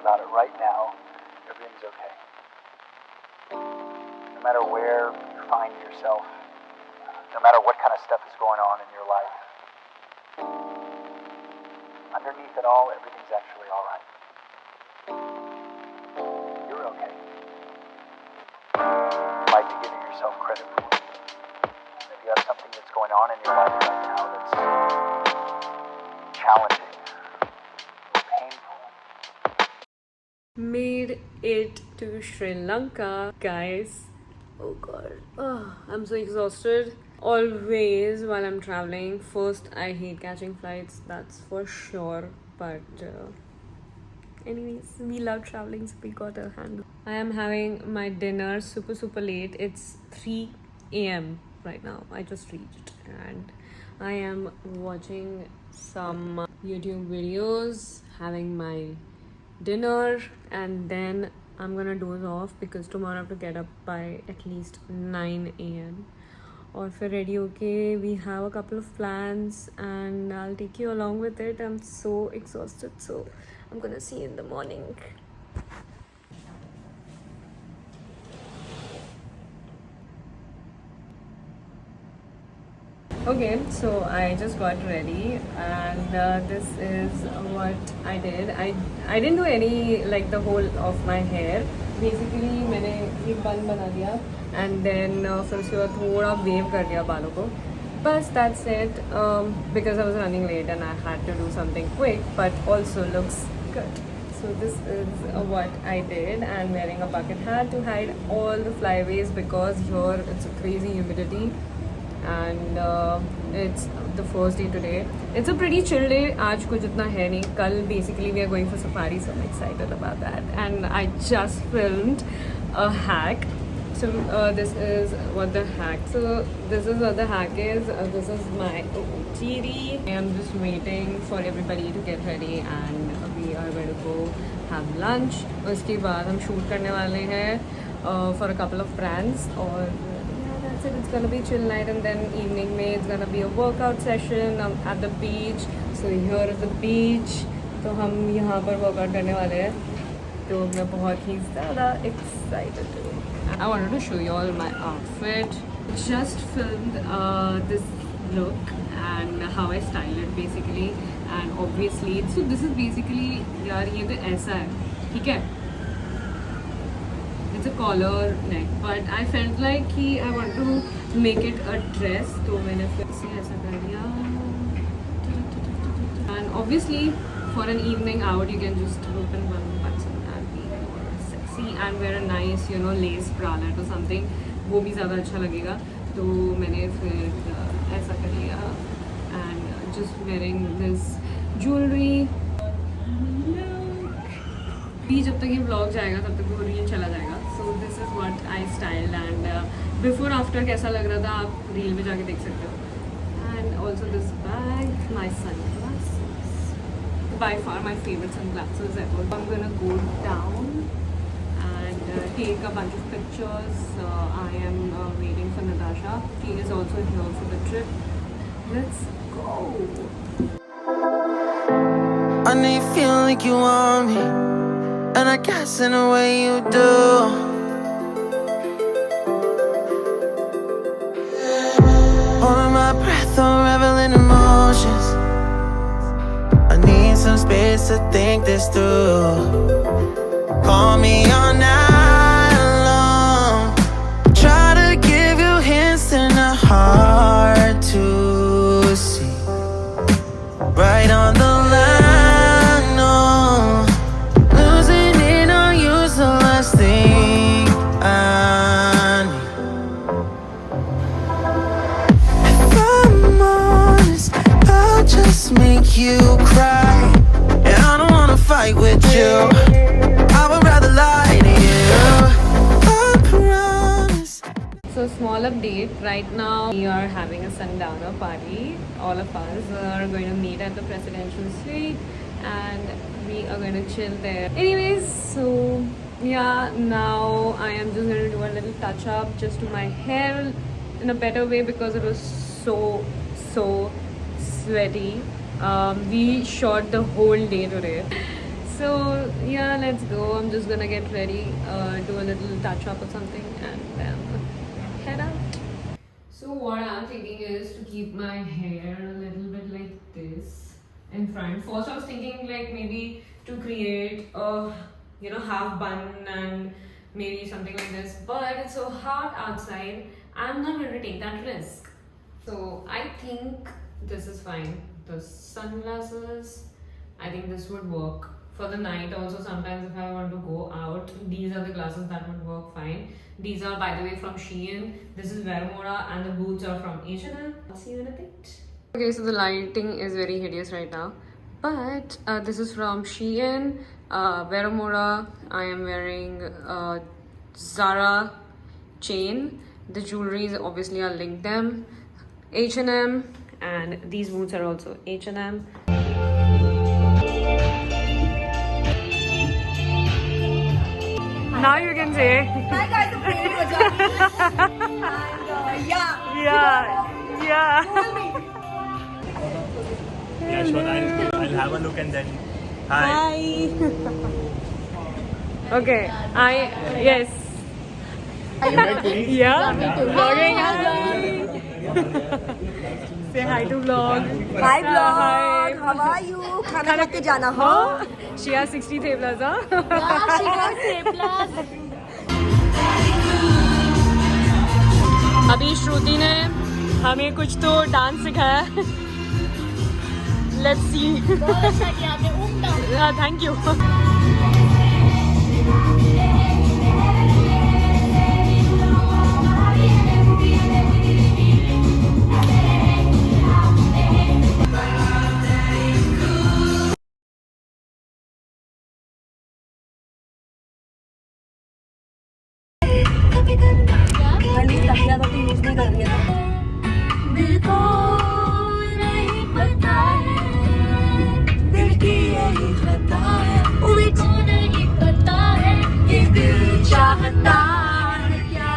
about it right now, everything's okay. No matter where you find yourself, no matter what kind of stuff is going on in your life, underneath it all, everything's actually all right. You're okay. You might be giving yourself credit for it. If you have something that's going on in your life right now that's challenging, painful. Made it to Sri Lanka, guys. Oh god, I'm so exhausted. Always while I'm traveling, first I hate catching flights, that's for sure, but anyways, we love traveling, so we got a handle. I am having my dinner super late. It's 3 a.m. right now. I just reached and I am watching some YouTube videos, having my dinner, and then I'm gonna doze off because tomorrow I have to get up by at least 9 a.m. Or if we're ready, okay, we have a couple of plans and I'll take you along with it. I'm so exhausted, so I'm gonna see you in the morning. Okay, so I just got ready and this is what I did. I didn't do any like the whole of my hair. Basically मैंने ये bun बना दिया and then फिर उसके बाद थोड़ा wave कर दिया बालों को. But that's it because I was running late and I had to do something quick but also looks good. So this is what I did, and wearing a bucket hat to hide all the flyaways because here it's a crazy humidity. And it's the first day today. It's a pretty chill day. आज कुछ इतना है नहीं. कल basically we are going for safari, so I'm excited about that. And I just filmed a hack. So this is what the hack. So this is what the hack is. This is my OOTD. I am just waiting for everybody to get ready, and we are going to go have lunch. उसके बाद हम shoot करने वाले हैं for a couple of brands और it's gonna be chill night, and then evening में it's gonna be a workout session at the beach. So here is the beach. तो हम यहाँ पर workout करने वाले हैं. तो मैं बहुत ही ज़्यादा excited हूँ. I wanted to show you all my outfit. Just filmed this look and how I style it basically, and obviously so this is basically यार ये तो ऐसा है, ठीक है? It's a collar neck, but I felt like I want to make it a dress, तो मैंने फिर से ऐसा कर दिया. And obviously for an evening out you can just open one button and be more sexy and wear a nice lace bralette or something. वो भी ज़्यादा अच्छा लगेगा. तो मैंने फिर ऐसा कर लिया and just wearing this jewelry. जब तक ये vlog जाएगा तब तक वो रील चला जाएगा. So this is what I styled, and before after कैसा लग रहा था आप रील में जाके देख सकते हो. And also this bag, my sunglasses, by far my favorite sunglasses ever. I'm gonna go down and take a bunch of pictures. I am waiting for Natasha. She is also here for the trip. Let's go. I know you feel like you want me, and I guess in a way you do. Holding my breath, I'm reveling emotions. I need some space to think this through. Call me all night long. Try to give you hints and a hard to see. Right on the line, no. Losing it on you's the last thing I need. If I'm honest, I'll just make you cry, and I don't wanna fight with you. I would rather lie to you. I promise. So small update, right now we are having a sundowner party. All of us are going to meet at the presidential suite and we are going to chill there. Anyways, so yeah, now I am just going to do a little touch up just to my hair in a better way because it was so sweaty. We shot the whole day today. So yeah, let's go. I'm just gonna get ready, do a little touch up or something, and then head out. So what I'm thinking is to keep my hair a little bit like this in front. First I was thinking like maybe to create a half bun and maybe something like this, but it's so hot outside. I'm not going to take that risk. So I think this is fine. The sunglasses, I think this would work for the night. Also sometimes if I want to go out, these are the glasses that would work fine. These are by the way from Shein. This is Veromora and the boots are from H&M. I'll see you in a bit. Okay, so the lighting is very hideous right now, but this is from Shein, Veromora. I am wearing Zara chain. The jewelry is obviously I'll link them. H&M, and these boots are also H&M. Now you can say. Hi guys, I'm pretty and Yeah. Yeah, sure. I'll have a look and then. Hi. Okay. Yes. Yeah. Vlogging. Hi. Say hi to vlog. Hi vlog. Hi. How are you? खाना खा के जाना हो? She has 60 theplas, huh? Yeah, she got theplas. अभी श्रुति ने हमें कुछ तो डांस सिखाया है. Let's see. बहुत अच्छा किया आपने. उम्दा. Thank you. खाली तकिया तो यूज नहीं कर रही है. दिल को नहीं पता है, दिल की यही खता है. दिल को नहीं पता है कि दिल चाहता है क्या.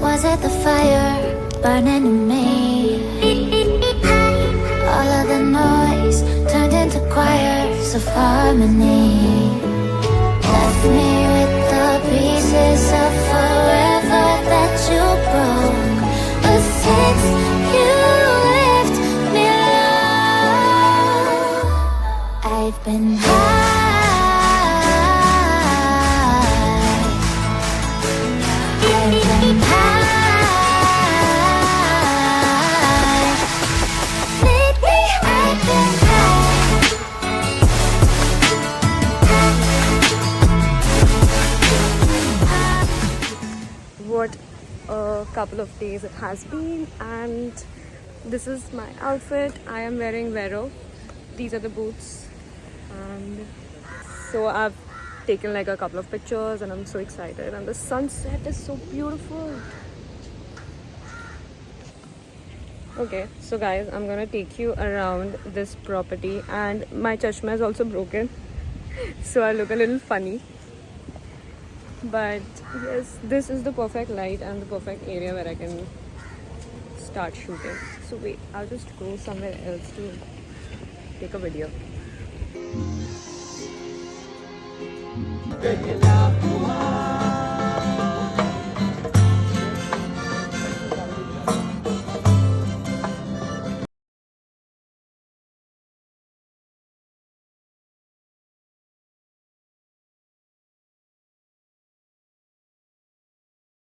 Was it the fire burning in me? All of the noise turned into choirs of harmony. Left me with the pieces of forever that you broke. But since you left me alone, I've been high. I've been high. Lately I've been What a couple of days it has been, and this is my outfit. I am wearing Vero. These are the boots. And so I've taken like a couple of pictures and I'm so excited. And the sunset is so beautiful. Okay, so guys, I'm gonna take you around this property, and my chashma is also broken, so I look a little funny. But yes, this is the perfect light and the perfect area where I can start shooting. So wait, I'll just go somewhere else to take a video.